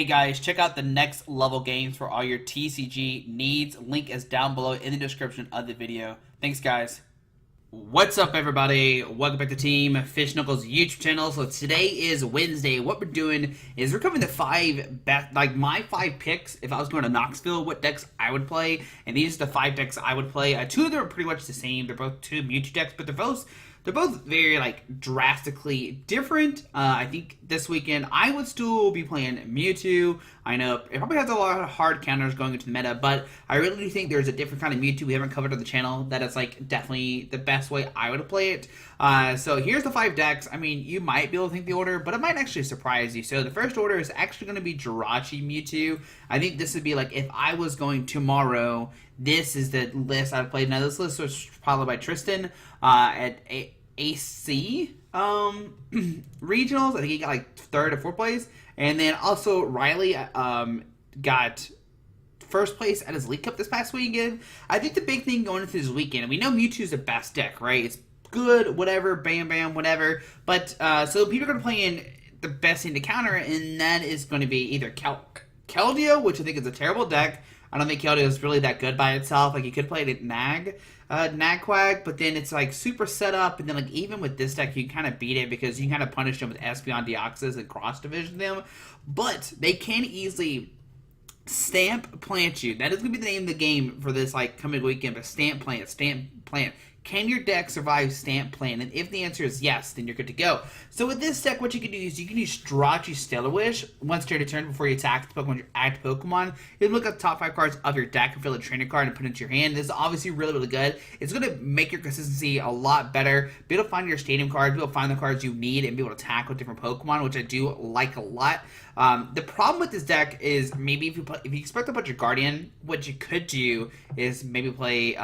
Hey guys, check out the next level games for all your TCG needs. Link is down below in the description of the video. Thanks guys. What's up everybody? Welcome back to Team Fish Knuckles YouTube channel. So today is Wednesday. What we're doing is we're covering the my 5 picks if I was going to Knoxville, what decks I would play. And these are the 5 decks I would play. 2 of them are pretty much the same. They're both 2 Mewtwo decks, but they're both very drastically different. I think this weekend I would still be playing Mewtwo. I know it probably has a lot of hard counters going into the meta, but I really do think there's a different kind of Mewtwo we haven't covered on the channel that is definitely the best way I would play it. So here's the 5 decks. I mean, you might be able to think the order, but it might actually surprise you. So the first order is actually going to be Jirachi Mewtwo. I think this would be if I was going tomorrow, this is the list I'd play. Now this list was probably by Tristan at AC regionals. I think he got 3rd or 4th place, and then also Riley got 1st place at his League Cup this past weekend. I think the big thing going into this weekend, we know Mewtwo's the best deck, right? It's good, whatever, bam, bam, whatever. But so people are going to play in the best thing to counter, and that is going to be either Keldeo, which I think is a terrible deck. I don't think Keldeo is really that good by itself. You could play it at Nagquag, but then it's super set up, and then even with this deck, you kind of beat it because you kind of punish them with Espeon Deoxys and cross division them. But they can easily stamp plant you. That is going to be the name of the game for this coming weekend. But stamp plant. Can your deck survive stamp plant? And if the answer is yes, then you're good to go. So with this deck, what you can do is you can use Jirachi Stellar Wish once during your turn before you attack the Pokemon, your active Pokemon. You can look at the top 5 cards of your deck and fill a trainer card and put it into your hand. This is obviously really, really good. It's going to make your consistency a lot better. Be able to find your stadium cards, be able to find the cards you need, and be able to attack with different Pokemon, which I do like a lot. The problem with this deck is maybe if you expect a bunch of Guardian, what you could do is maybe play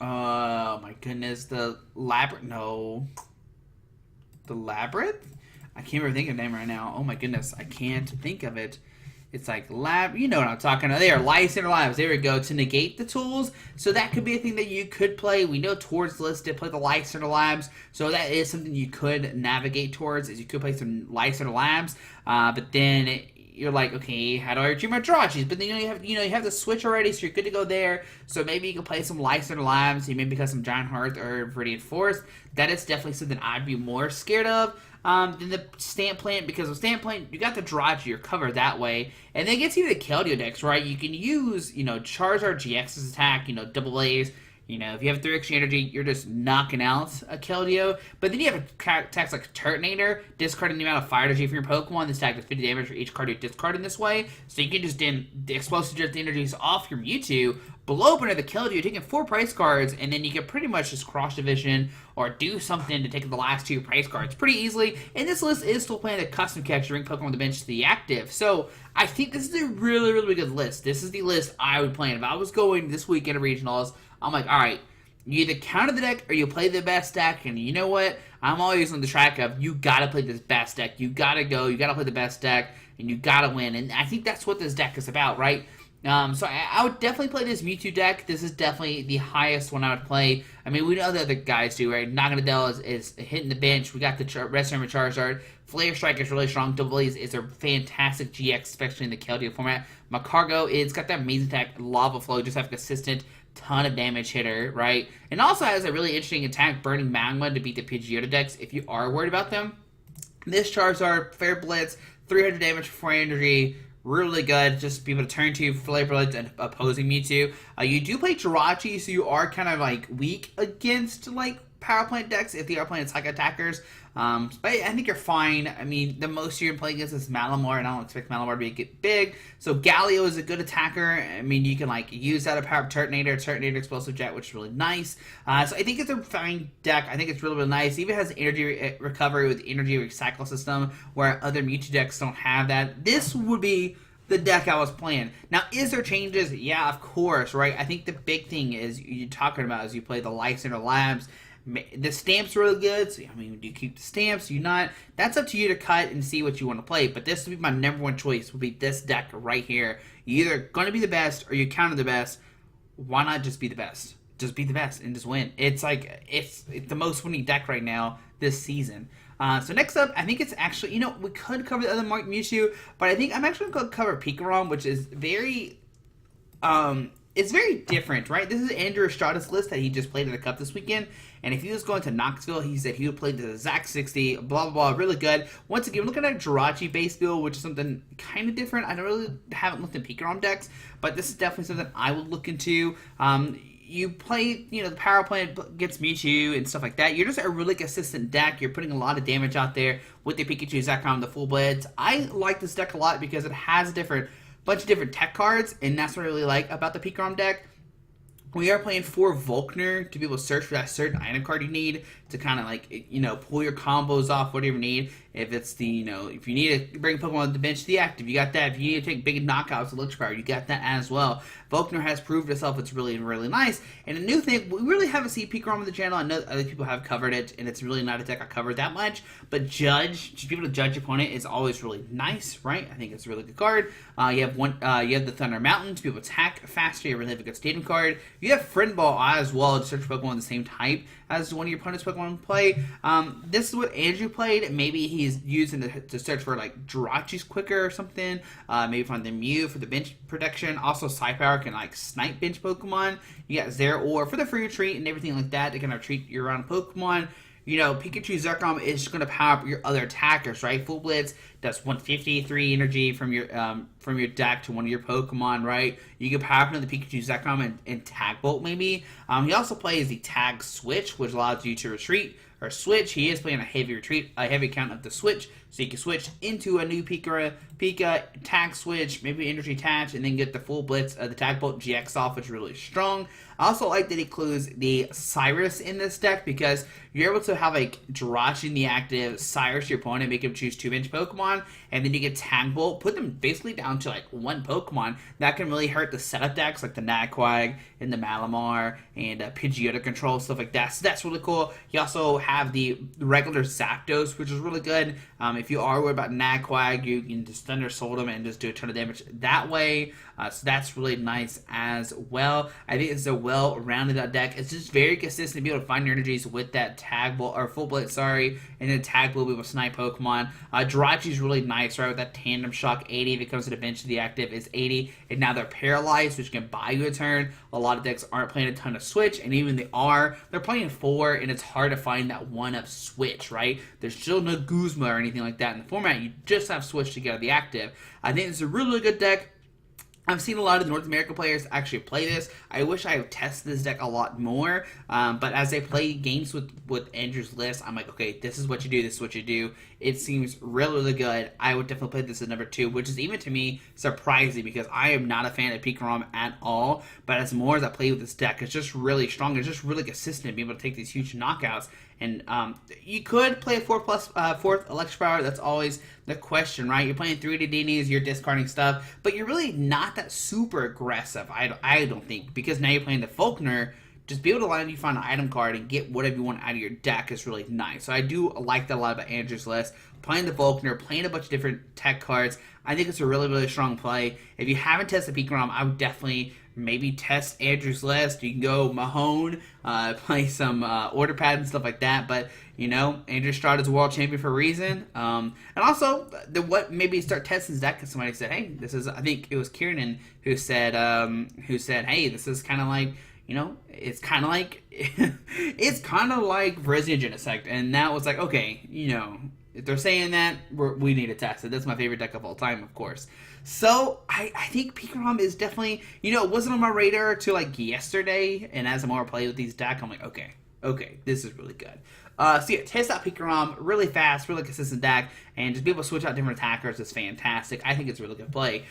oh my goodness, the Labyrinth? No. The Labyrinth? I can't even think of the name right now. Oh my goodness, I can't think of it. It's you know what I'm talking about. They are Lysander Labs. There we go, to negate the tools. So that could be a thing that you could play. We know towards the list did play the Lysander Labs. So that is something you could navigate towards, is you could play some Lysander Labs. But then you're okay, how do I retrieve my Jirachis? But then you have the switch already, so you're good to go there. So maybe you can play some Lysander Labs, you maybe got some Giant Hearth or Viridian Forest. That is definitely something I'd be more scared of than the Stamp Plant, because with Stamp Plant, you got the Jirachi, you're covered that way. And then it gets you the Keldeo decks, right? You can use, Charizard GX's attack, double A's. If you have 3 extra energy, you're just knocking out a Keldeo. But then you have attacks like Turtonator, discarding the amount of fire energy from your Pokemon. This attack does 50 damage for each card you discard in this way. So you can just dim the explosive jet energies off your Mewtwo, blow up under the Keldeo, taking 4 price cards, and then you can pretty much just cross division or do something to take the last 2 price cards pretty easily. And this list is still playing the custom catch to bring Pokemon on the bench to the active. So I think this is a really, really good list. This is the list I would play. If I was going this weekend of regionals, I'm alright, you either counter the deck or you play the best deck. And you know what? I'm always on the track of you gotta play this best deck. You gotta play the best deck, and you gotta win. And I think that's what this deck is about, right? So I would definitely play this Mewtwo deck. This is definitely the highest one I would play. I mean, we know the other guys do, right? Naganadel is hitting the bench. We got the Red Armor Charizard. Flare Strike is really strong. Double A's is a fantastic GX, especially in the Keldeo format. Macargo, it's got that amazing attack. Lava Flow, just have a consistent ton of damage hitter, right? And also has a really interesting attack, Burning Magma, to beat the Pidgeotto decks if you are worried about them. This Charizard, Fair Blitz, 300 damage for 4 energy. Really good, just be able to turn to Flare Blitz and opposing Mewtwo. You do play Jirachi, so you are kind of weak against Power Plant decks if they are playing Psychic attackers. But I think you're fine. I mean, the most you're playing against is Malamar, and I don't expect Malamar to get big. So Galio is a good attacker. I mean, you can use that to power up Turtonator, Explosive Jet, which is really nice. So I think it's a fine deck. I think it's really, really nice. It even has energy recovery with energy recycle system, where other Mewtwo decks don't have that. This would be the deck I was playing. Now, is there changes? Yeah, of course, right? I think the big thing is you're talking about is you play the Lysander Labs. The stamps are really good, so I mean, do you keep the stamps? Do you not? That's up to you to cut and see what you want to play, but this would be my number 1 choice, would be this deck right here. You're either going to be the best or you counter the best. Why not just be the best? Just be the best and just win. It's the most winning deck right now this season. So next up, I think it's actually, we could cover the other Mewtwo, but I think I'm actually going to cover Pikarom, which is it's very different, right? This is Andrew Estrada's list that he just played at the Cup this weekend. And if he was going to Knoxville, he said he would play the exact 60, blah, blah, blah, really good. Once again, looking at a Jirachi base build, which is something kind of different. I haven't looked at Pikarom decks, but this is definitely something I would look into. You play, the power plant gets Mewtwo and stuff like that. You're just a really consistent deck. You're putting a lot of damage out there with the Pikachu Zekrom, the Full Blitz. I like this deck a lot because it has a bunch of different tech cards, and that's what I really like about the Pikarom deck. We are playing for Volkner to be able to search for that certain item card you need to kind of pull your combos off, whatever you need. If it's if you need to bring Pokemon to the bench to the active, you got that. If you need to take big knockouts with Electric you got that as well. Volkner has proved itself. It's really, really nice. And a new thing, we really haven't seen Pikarom on the channel. I know other people have covered it, and it's really not a deck I covered that much. But just be able to judge your opponent is always really nice, right? I think it's a really good card. You have the Thunder Mountain to be able to attack faster. You really have a good stadium card. You have Friend Ball as well to search for Pokemon the same type as one of your opponent's Pokemon play. This is what Andrew played. Maybe he's using to search for Jirachi's quicker or something. Maybe find the Mew for the bench protection. Also, Psypower can snipe bench Pokemon. You got Zero for the free retreat and everything like that to kind of treat your own Pokemon. Pikachu Zekrom is going to power up your other attackers, right? Full Blitz does 153 energy from your deck to one of your Pokemon, right? You can power up into the Pikachu Zekrom and Tag Bolt maybe. He also plays the Tag Switch, which allows you to retreat or switch. He is playing a heavy count of the switch, so you can switch into a new Pika Tag Switch, maybe Energy Attach, and then get the Full Blitz, the Tag Bolt GX off, which is really strong. I also like that he includes the Cyrus in this deck because you're able to have Jirachi in the active, Cyrus your opponent, make him choose 2-bench Pokemon, and then you get Tag Bolt, put them basically down to one Pokemon. That can really hurt the setup decks like the Nagquag and the Malamar and Pidgeotto control, stuff like that. So that's really cool. You also have the regular Zapdos, which is really good. If you are worried about Nagquag, you can just Thunder Soul them and just do a ton of damage that way. So that's really nice as well. I think it's a well-rounded deck. It's just very consistent to be able to find your energies with that Tag Bolt, or Full Blitz, sorry, and then Tag Bolt will be able to snipe Pokemon. Jirachi's really nice, right, with that Tandem Shock 80. If it comes to the bench, the active is 80, and now they're paralyzed, which can buy you a turn. A lot of decks aren't playing a ton of Switch, and even they're playing 4, and it's hard to find that 1-up Switch, right? There's still no Guzma or anything like that in the format. You just have Switch to get the active. I think it's a really, really good deck. I've seen a lot of the North American players actually play this. I wish I had tested this deck a lot more, but as I play games with Andrew's list, I'm like, okay, this is what you do, this is what you do. It seems really, really good. I would definitely play this as number 2, which is even to me surprising because I am not a fan of Pikarom at all, but as more as I play with this deck, it's just really strong. It's just really consistent, being able to take these huge knockouts. And you could play a 4th Electric Power. That's always the question, right? You're playing 3 Dedinis, you're discarding stuff, but you're really not that super aggressive, I don't think, because now you're playing the Volkner. Just be able to line you find an item card and get whatever you want out of your deck is really nice. So I do like that a lot about Andrew's list. Playing the Volkner, playing a bunch of different tech cards, I think it's a really, really strong play. If you haven't tested Pikarom, I would definitely maybe test Andrew's list. You can go Mahone, play some order pad and stuff like that. But Andrew Estrada is a world champion for a reason. And also, maybe start testing his deck because somebody said, "Hey, this is." I think it was Kieran who said, "Hey, this is kind of like." It's kind of like Virizion Genesect, and that was like, okay, if they're saying that, we need to test it. That's my favorite deck of all time, of course. So I think Pikarom is definitely, it wasn't on my radar till yesterday, and as the more I play with these decks, I'm like, okay, this is really good. So yeah, test out Pikarom, really fast, really consistent deck, and just be able to switch out different attackers is fantastic. I think it's a really good play.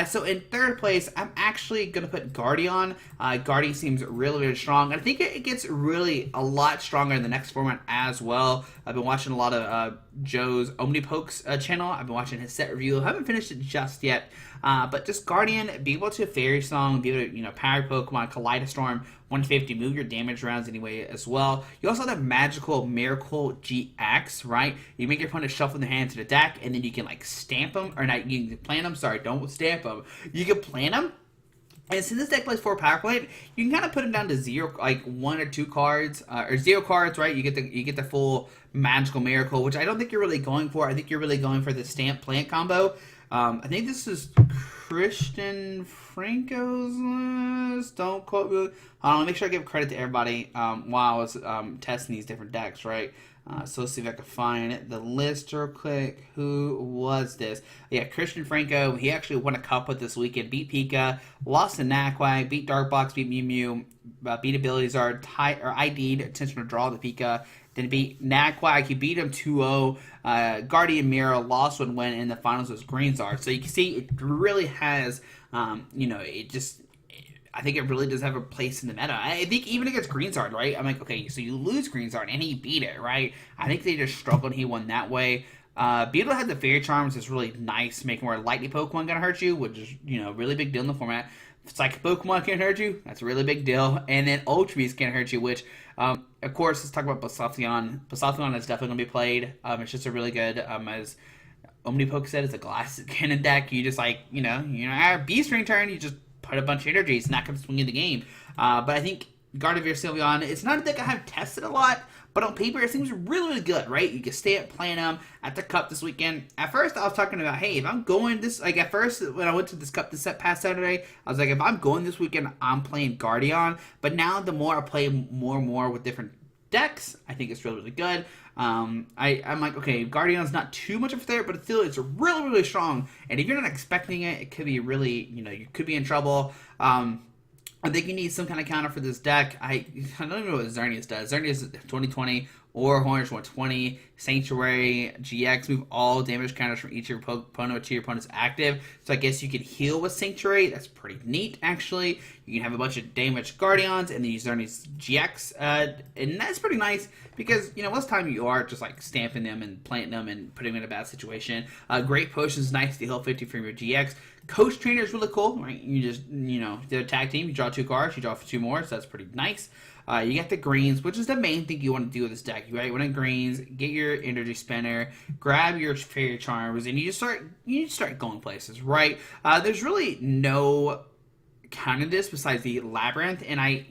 So in 3rd place, I'm actually going to put Guardian. Guardian seems really, really strong, and I think it gets really a lot stronger in the next format as well. I've been watching a lot of Joe's Omnipokes channel. I've been watching his set review. I haven't finished it just yet, but just Guardian, be able to Fairy Song, be able to, power Pokemon, Kaleidostorm, 150, move your damage rounds anyway as well. You also have Magical Miracle GX, right? You make your opponent shuffle their hand to the deck, and then you can stamp them, or not, you can plant them, sorry, don't stamp them. You can plant them, And since this deck plays 4 Power Plate, you can kind of put them down to 0, like 1 or 2 cards, or 0 cards, right? You get the full Magical Miracle, which I don't think you're really going for. I think you're really going for the Stamp Plant combo. I think this is Christian Franco's list. Don't quote me. Hold on, make sure I give credit to everybody while I was testing these different decks, right? So let's see if I can find the list real quick. Who was this? Yeah, Christian Franco. He actually won a cup with this weekend. Beat Pika, lost to Nackwag, beat Darkbox, beat Mew, beat Abilities are ID'd Intentional Draw the Pika. Then beat Nackwag. He beat him 2-0. Guardian Mirror lost one win in the finals was Greenzard. So you can see it really has, it just. I think it really does have a place in the meta. I think even against Greenzard, right? I'm like, okay, so you lose Greenzard and he beat it, right? I think they just struggled and he won that way. Beetle had the Fairy Charms. It's really nice, making where Lightning Pokemon gonna hurt you, which is, really big deal in the format. Psychic Pokemon can hurt you. That's a really big deal. And then Ultra Beast can hurt you, which, of course, let's talk about Sylveon. Sylveon is definitely going to be played. It's just a really good, as Omnipoke said, it's a glass cannon deck. You just Beast Ring turn, you just put a bunch of energy. It's not going to swing in the game. But I think Gardevoir Sylveon, it's not a deck I have tested a lot, but on paper it seems really, really good, right? You can stay at playing them at the Cup this weekend. At first I was talking about, hey, if I'm going this, like at first when I went to this Cup this past Saturday, I was like, if I'm going this weekend, I'm playing Guardian. But now the more I play more and more with different decks, I think it's really, really good. I'm like, okay, Guardian's not too much of a threat, but it's really, really strong. And if you're not expecting it, it could be really, you could be in trouble. I think you need some kind of counter for this deck. I don't even know what Xerneas does. Xerneas 2020 or Hornish 120, Sanctuary, GX, move all damage counters from each of your opponent to your opponent's active. So I guess you can heal with Sanctuary. That's pretty neat, actually. You can have a bunch of damaged Guardians and then use Xerneas GX. And that's pretty nice because, most time you are just like stamping them and planting them and putting them in a bad situation. Great Potion is nice to heal 50 from your GX. Coach Trainer is really cool, right? You just, the tag team, you draw 2 cards, you draw 2 more, so that's pretty nice. You got the greens, which is the main thing you want to do with this deck. You want to greens, get your energy spinner, grab your fairy charms, and you start going places, right? There's really no counter this besides the labyrinth, and I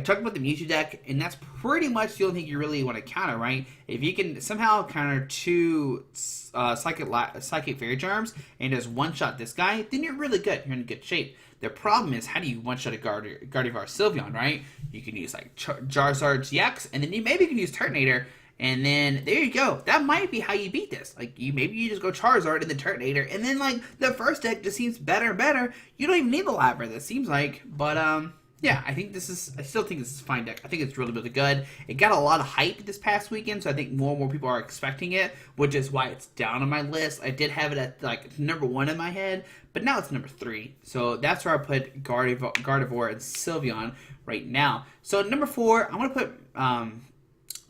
talked about the Mewtwo deck, and that's pretty much the only thing you really want to counter, right? If you can somehow counter 2 psychic fairy charms and just one-shot this guy, then you're really good. You're in good shape. The problem is, how do you one-shot a Gardevoir Sylveon, right? You can use like Charizard GX, and then you maybe can use Turtonator, and then there you go. That might be how you beat this. Like maybe you just go Charizard and then Turtonator, and then like the first deck just seems better and better. You don't even need the Labyrinth, it seems like. But yeah, I still think this is a fine deck. I think it's really, really good. It got a lot of hype this past weekend, so I think more and more people are expecting it, which is why it's down on my list. I did have it at like number 1 in my head, but now it's number 3. So that's where I put Gardevoir and Sylveon right now. So number 4, I'm going to put,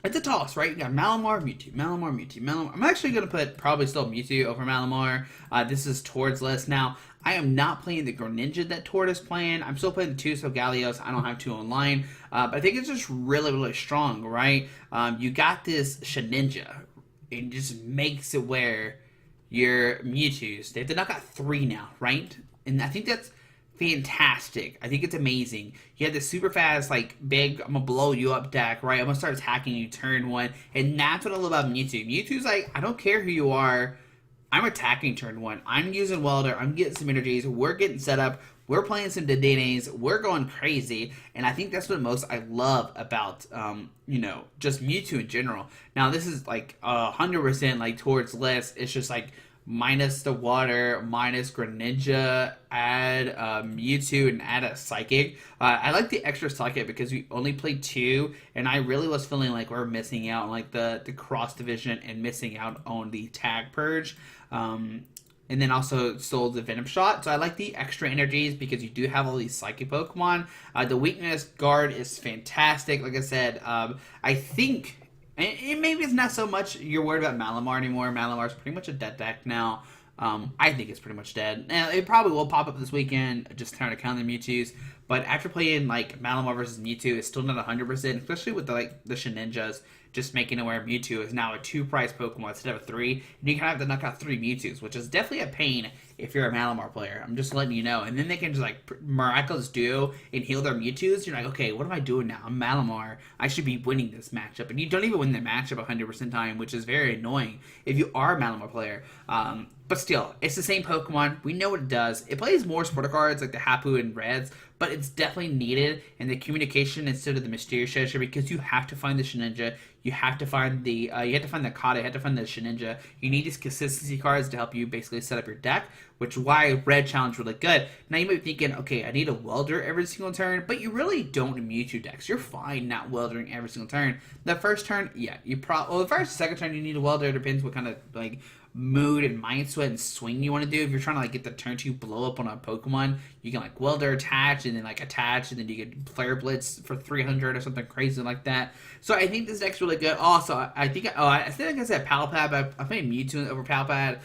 it's a toss, right? You got Malamar, Mewtwo. I'm actually going to put probably still Mewtwo over Malamar. This is Tord's list. Now, I am not playing the Greninja that Tord is playing. I'm still playing the 2 Gallios. I don't have 2 online. But I think it's just really, really strong, right? You got this Shedinja. It just makes it where your Mewtwo's, they've knocked out 3 now, right? And I think that's fantastic. I think it's amazing. You have this super fast, like, big, I'm gonna blow you up deck, right? I'm gonna start attacking you turn 1. And that's what I love about Mewtwo. Mewtwo's like, I don't care who you are. I'm attacking turn 1. I'm using Welder. I'm getting some energies. We're getting set up. We're playing some Dedenes. We're going crazy. And I think that's what most I love about, just Mewtwo in general. Now, this is like 100% like Tord's list. It's just like minus the water, minus Greninja, add Mewtwo, and add a Psychic. I like the extra Psychic because we only played 2, and I really was feeling like we're missing out on like the cross division and missing out on the tag purge. And then also sold the Venom Shot. So I like the extra energies because you do have all these Psychic Pokemon. The weakness guard is fantastic. Like I said, I think, and maybe it's not so much you're worried about Malamar anymore. Malamar's pretty much a dead deck now. I think it's pretty much dead. Now, it probably will pop up this weekend, just trying to count the Mewtwo's. But after playing like Malamar versus Mewtwo, it's still not 100%, especially with the Shedinjas just making it where Mewtwo is now a 2-prize Pokemon instead of a 3. And you kind of have to knock out 3 Mewtwo's, which is definitely a pain if you're a Malamar player. I'm just letting you know. And then they can just like miraculous duo and heal their Mewtwo's. You're like, okay, what am I doing now? I'm Malamar. I should be winning this matchup. And you don't even win the matchup 100% time, which is very annoying if you are a Malamar player. But still, it's the same Pokemon. We know what it does. It plays more Sporter cards like the Hapu and Reds, but it's definitely needed in the communication instead of the Mysterious Treasure, because you have to find the Shedinja, you have to find the Kata, you have to find the Shedinja. You need these consistency cards to help you basically set up your deck, which is why Red Challenge is really good. Now you might be thinking, okay, I need a Welder every single turn, but you really don't in Mewtwo decks. You're fine not Weldering every single turn. The first turn, yeah, the first and second turn you need a Welder. Depends what kind of like mood and mind sweat and swing you want to do. If you're trying to like get the turn 2 blow up on a Pokemon, you can like Welder attach and then like attach and then you get Flare Blitz for 300 or something crazy like that. So I think this deck's really good. Also, I think I said Palpad, but I played Mewtwo over Palpad.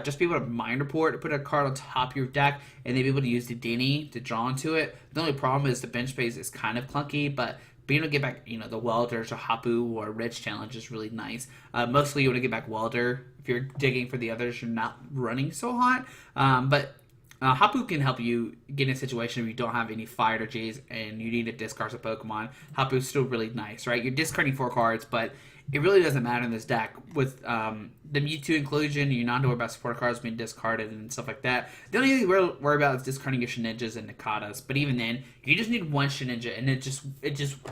Just be able to Mind Report to put a card on top of your deck and then be able to use the Denny to draw into it. The only problem is the bench space is kind of clunky, but being able to get back, the Welders or Hapu or Ridge Challenge is really nice. Mostly you want to get back Welder. If you're digging for the others, you're not running so hot. But Hapu can help you get in a situation where you don't have any Fire energies and you need to discard a Pokemon. Hapu's still really nice, right? You're discarding 4 cards, but it really doesn't matter in this deck. With the Mewtwo inclusion, you're not to worry about support cards being discarded and stuff like that. The only thing you worry about is discarding your Shedinjas and Nakatas. But even then, you just need one Shedinja, and it just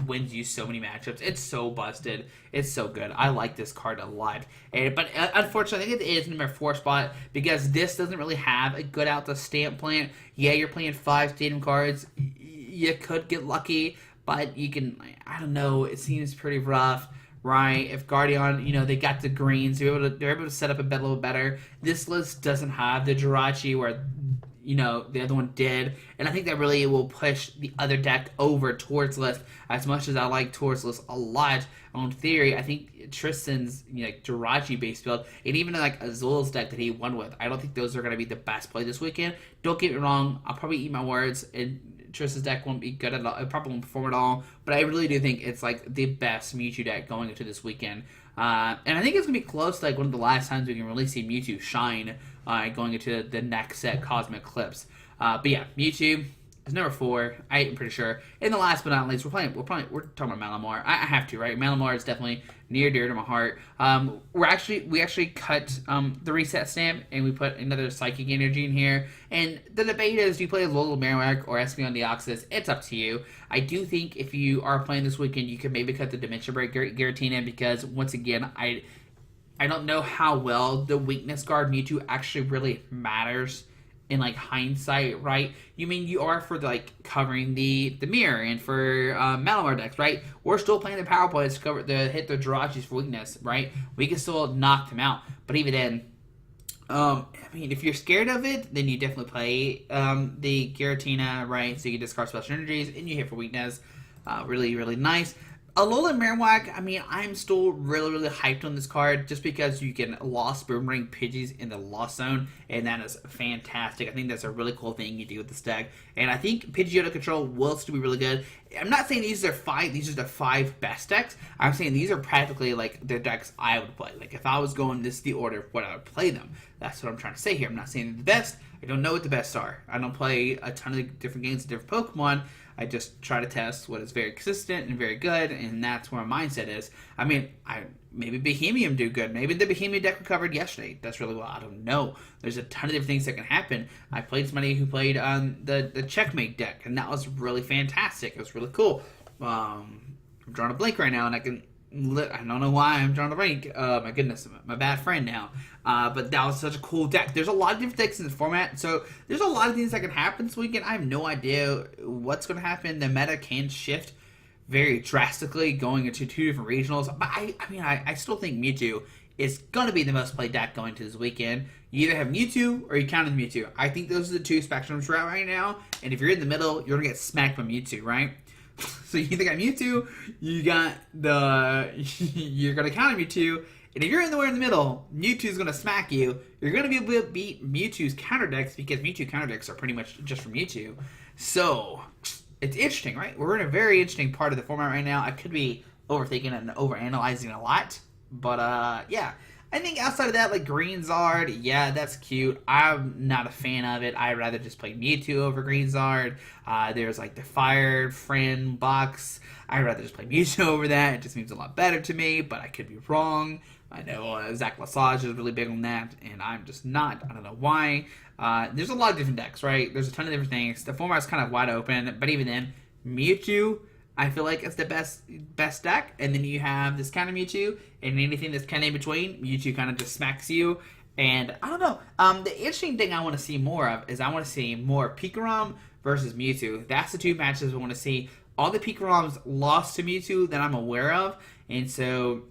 wins you so many matchups. It's so busted. It's so good. I like this card a lot. But unfortunately, I think it is number 4 spot because this doesn't really have a good out the stamp plant. Yeah, you're playing 5 stadium cards. You could get lucky, but you can, I don't know, it seems pretty rough. Right, if Guardian, they got the greens, they're able to set up a bit a little better. This list doesn't have the Jirachi where, the other one did, and I think that really will push the other deck over towards list. As much as I like towards list a lot, on theory, I think Tristan's Jirachi based build, and even like Azul's deck that he won with, I don't think those are going to be the best play this weekend. Don't get me wrong, I'll probably eat my words and Tristan's deck won't be good at all. It probably won't perform at all. But I really do think it's like the best Mewtwo deck going into this weekend. And I think it's going to be close to like one of the last times we can really see Mewtwo shine going into the next set Cosmic Eclipse. But yeah, Mewtwo is number 4. I'm pretty sure. And the last but not least, we're talking about Malamar. I have to, right? Malamar is definitely near dear to my heart. We actually cut the reset stamp and we put another Psychic Energy in here. And the debate is, do you play Alola Marowak or Espeon Deoxys? It's up to you. I do think if you are playing this weekend, you could maybe cut the Dimension Break Giratina because once again, I don't know how well the Weakness Guard Mewtwo actually really matters in like hindsight, right? You are for like covering the mirror and for Malamar decks, right? We're still playing the power plays to hit the Jirachis for weakness, right? We can still knock them out, but even then, if you're scared of it, then you definitely play the Giratina, right? So you can discard special energies and you hit for weakness. Really, really nice. Alola Marowak, I'm still really, really hyped on this card just because you can Lost Boomerang Pidgeys in the Lost Zone, and that is fantastic. I think that's a really cool thing you do with this deck, and I think Pidgeotto Control will still be really good. I'm not saying these are the 5 best decks. I'm saying these are practically like the decks I would play. Like if I was going this is the order of what I would play them. That's what I'm trying to say here. I'm not saying they're the best. I don't know what the best are. I don't play a ton of different games of different Pokemon. I just try to test what is very consistent and very good, and that's where my mindset is. Maybe Bohemian do good. Maybe the Bohemian deck recovered yesterday. That's really well. I don't know. There's a ton of different things that can happen. I played somebody who played the Checkmate deck, and that was really fantastic. It was really cool. I'm drawing a blank right now, and I don't know why I'm drawing a blank. My goodness, my bad friend now. But that was such a cool deck. There's a lot of different decks in this format, so there's a lot of things that can happen this weekend. I have no idea what's going to happen. The meta can shift very drastically going into 2 different regionals. But I still think Mewtwo is going to be the most played deck going to this weekend. You either have Mewtwo or you counter Mewtwo. I think those are the 2 spectrums we're at right now. And if you're in the middle, you're going to get smacked by Mewtwo, right? So you either got Mewtwo, you're going to counter Mewtwo, And if you're anywhere in the middle, Mewtwo's going to smack you. You're going to be able to beat Mewtwo's counter decks because Mewtwo counter decks are pretty much just from Mewtwo. So, it's interesting, right? We're in a very interesting part of the format right now. I could be overthinking and overanalyzing a lot. But, yeah. I think outside of that, like Greenzard, yeah, that's cute. I'm not a fan of it. I'd rather just play Mewtwo over Greenzard. There's like the Fire Friend box. I'd rather just play Mewtwo over that. It just seems a lot better to me, but I could be wrong. I know Zach Lesage is really big on that, and I'm just not. I don't know why. There's a lot of different decks, right? There's a ton of different things. The format's kind of wide open, but even then, Mewtwo, I feel like it's the best deck, and then you have this kind of Mewtwo, and anything that's kind of in between, Mewtwo kind of just smacks you, and I don't know. The interesting thing I want to see more of is I want to see more Pikarom versus Mewtwo. That's the two matches I want to see. All the Pikaroms lost to Mewtwo that I'm aware of, and so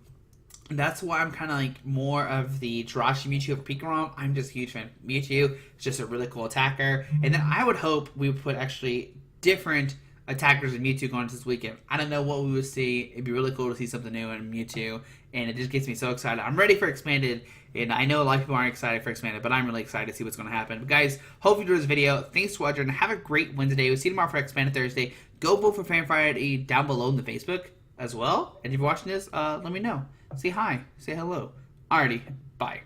that's why I'm kind of like more of the Jirachi Mewtwo of Pikarom. I'm just a huge fan of Mewtwo. It's just a really cool attacker, and then I would hope we would put actually different attackers and Mewtwo going into this weekend. I don't know what we would see. It'd be really cool to see something new in Mewtwo, and it just gets me so excited. I'm ready for Expanded, and I know a lot of people aren't excited for Expanded, but I'm really excited to see what's going to happen. But guys, hope you enjoyed this video. Thanks for watching. Have a great Wednesday. We'll see you tomorrow for Expanded Thursday. Go vote for Fan Friday down below in the Facebook as well. And if you're watching this, let me know. Say hi. Say hello. Alrighty. Bye.